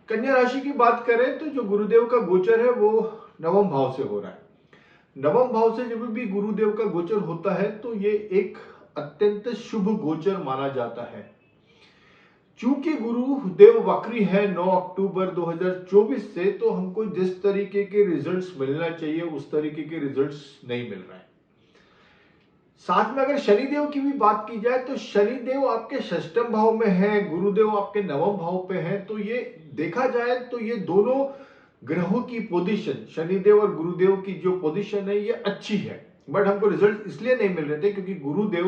कन्या राशि की बात करें तो जो गुरुदेव का गोचर है वो नवम भाव से हो रहा है। नवम भाव से जब भी गुरुदेव का गोचर होता है तो ये एक अत्यंत शुभ गोचर माना जाता है। चूंकि गुरुदेव वक्री है 9 अक्टूबर 2024 से, तो हमको जिस तरीके के रिजल्ट्स मिलना चाहिए उस तरीके के रिजल्ट्स नहीं मिल रहे हैं। साथ में अगर शनिदेव की भी बात की जाए तो शनिदेव आपके षष्ठम भाव में है, गुरुदेव आपके नवम भाव पे है। तो ये देखा जाए तो ये दोनों ग्रहों की पोजीशन, शनिदेव और गुरुदेव की जो पोजीशन है ये अच्छी है। बट हमको रिजल्ट इसलिए नहीं मिल रहे थे क्योंकि गुरुदेव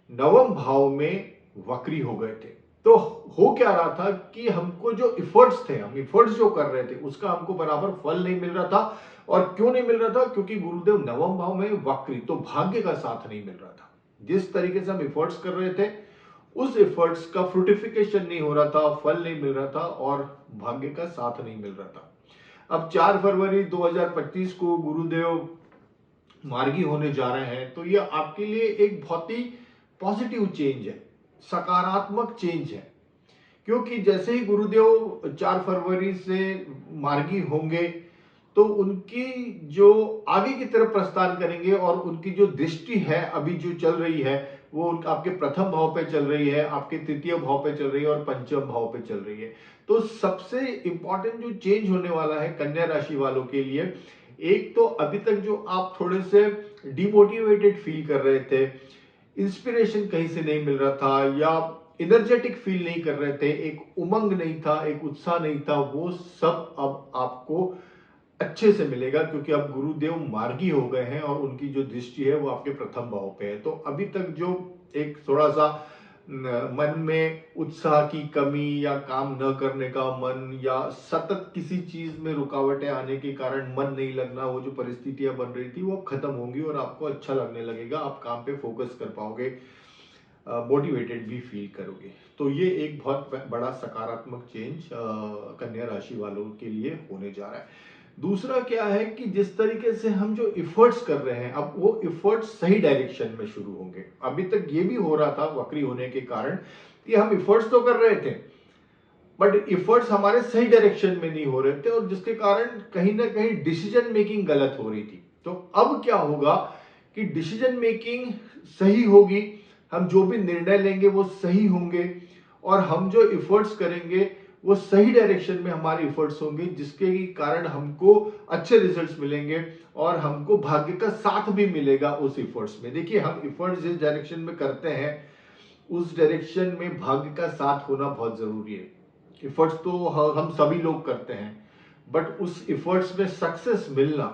नवम भाव में वक्री हो गए थे। तो हो क्या रहा था कि हमको जो इफर्ट्स थे, हम इफर्ट्स जो कर रहे थे उसका हमको बराबर फल नहीं मिल रहा था। और क्यों नहीं मिल रहा था? क्योंकि गुरुदेव नवम भाव में वक्री, तो भाग्य का साथ नहीं मिल रहा था। जिस तरीके से हम इफर्ट्स कर रहे थे उस इफर्ट्स का फ्रूटिफिकेशन नहीं हो रहा था, फल नहीं मिल रहा था और भाग्य का साथ नहीं मिल रहा था। अब 4 फरवरी 2025 को गुरुदेव मार्गी होने जा रहे हैं, तो ये आपके लिए एक बहुत ही पॉजिटिव चेंज है, सकारात्मक चेंज है। क्योंकि जैसे ही गुरुदेव 4 फरवरी से मार्गी होंगे तो उनकी जो आगे की तरफ प्रस्थान करेंगे और उनकी जो दृष्टि है अभी जो चल रही है वो आपके प्रथम भाव पे चल रही है, आपके तृतीय भाव पे चल रही है और पंचम भाव पे चल रही है। तो सबसे इंपॉर्टेंट जो चेंज होने वाला है कन्या राशि वालों के लिए, एक तो अभी तक जो आप थोड़े से डिमोटिवेटेड फील कर रहे थे, इंस्पिरेशन कहीं से नहीं मिल रहा था या एनर्जेटिक फील नहीं कर रहे थे, एक उमंग नहीं था, एक उत्साह नहीं था, वो सब अब आपको अच्छे से मिलेगा क्योंकि अब गुरुदेव मार्गी हो गए हैं और उनकी जो दृष्टि है वो आपके प्रथम भाव पे है। तो अभी तक जो एक थोड़ा सा मन में उत्साह की कमी या काम न करने का मन या सतत किसी चीज में रुकावटें आने के कारण मन नहीं लगना, वो जो परिस्थितियां बन रही थी वो खत्म होंगी और आपको अच्छा लगने लगेगा, आप काम पे फोकस कर पाओगे, मोटिवेटेड भी फील करोगे। तो ये एक बहुत बड़ा सकारात्मक चेंज कन्या राशि वालों के लिए होने जा रहा है। दूसरा क्या है कि जिस तरीके से हम जो इफर्ट्स कर रहे हैं अब वो इफर्ट्स सही डायरेक्शन में शुरू होंगे। अभी तक ये भी हो रहा था वक्री होने के कारण कि हम इफर्ट्स तो कर रहे थे बट इफर्ट्स हमारे सही डायरेक्शन में नहीं हो रहे थे और जिसके कारण कहीं ना कहीं डिसीजन मेकिंग गलत हो रही थी। तो अब क्या होगा कि डिसीजन मेकिंग सही होगी, हम जो भी निर्णय लेंगे वो सही होंगे और हम जो इफर्ट्स करेंगे वो सही डायरेक्शन में हमारे इफर्ट्स होंगे जिसके कारण हमको अच्छे रिजल्ट्स मिलेंगे और हमको भाग्य का साथ भी मिलेगा उस इफर्ट्स में। देखिए, हम इफर्ट्स जिस डायरेक्शन में करते हैं उस डायरेक्शन में भाग्य का साथ होना बहुत जरूरी है। इफर्ट्स तो हम सभी लोग करते हैं बट उस इफर्ट्स में सक्सेस मिलना,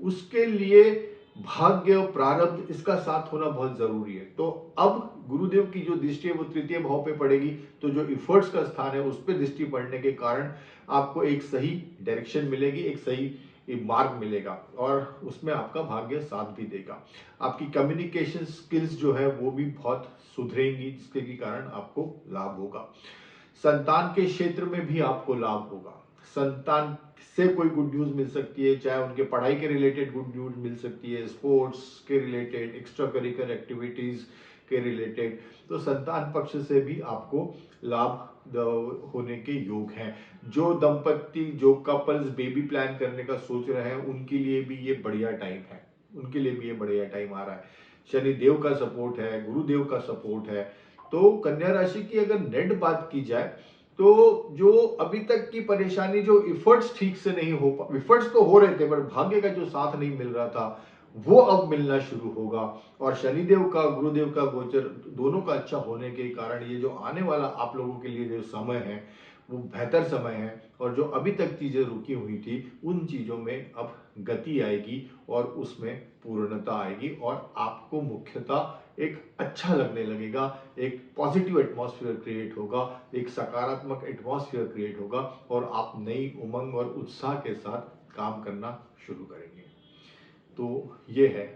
उसके लिए भाग्य और प्रारब्ध इसका साथ होना बहुत जरूरी है। तो अब गुरुदेव की जो दृष्टि है वो तृतीय भाव पे पड़ेगी, तो जो इफर्ट्स का स्थान है उस पर दृष्टि पड़ने के कारण आपको एक सही डायरेक्शन मिलेगी, एक सही मार्ग मिलेगा और उसमें आपका भाग्य साथ भी देगा। आपकी कम्युनिकेशन स्किल्स जो है वो भी बहुत सुधरेंगी जिसके कारण आपको लाभ होगा। संतान के क्षेत्र में भी आपको लाभ होगा। संतान से कोई गुड न्यूज मिल सकती है, चाहे उनके पढ़ाई के रिलेटेड गुड न्यूज मिल सकती है, स्पोर्ट्स के रिलेटेड, एक्स्ट्रा करिकुलर एक्टिविटीज के रिलेटेड। तो संतान पक्ष से भी आपको लाभ होने के योग हैं। जो दंपत्ति, जो कपल्स बेबी प्लान करने का सोच रहे हैं उनके लिए भी ये बढ़िया टाइम है, उनके लिए भी ये बढ़िया टाइम आ रहा है। शनि देव का सपोर्ट है, गुरुदेव का सपोर्ट है। तो कन्या राशि की अगर नेट बात की जाए तो जो अभी तक की परेशानी, जो इफर्ट्स ठीक से नहीं हो, इफर्ट्स तो हो रहे थे बट भाग्य का जो साथ नहीं मिल रहा था वो अब मिलना शुरू होगा। और शनिदेव का, गुरुदेव का गोचर दोनों का अच्छा होने के कारण ये जो आने वाला आप लोगों के लिए जो समय है वो बेहतर समय है और जो अभी तक चीजें रुकी हुई थी उन चीजों में अब गति आएगी और उसमें पूर्णता आएगी और आपको मुख्यतः एक अच्छा लगने लगेगा, एक पॉजिटिव एटमॉस्फेयर क्रिएट होगा, एक सकारात्मक एटमॉस्फेयर क्रिएट होगा और आप नई उमंग और उत्साह के साथ काम करना शुरू करेंगे। तो ये है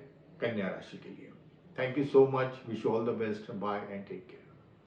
कन्या राशि के लिए। Thank you so much, wish you all the best, bye and take care.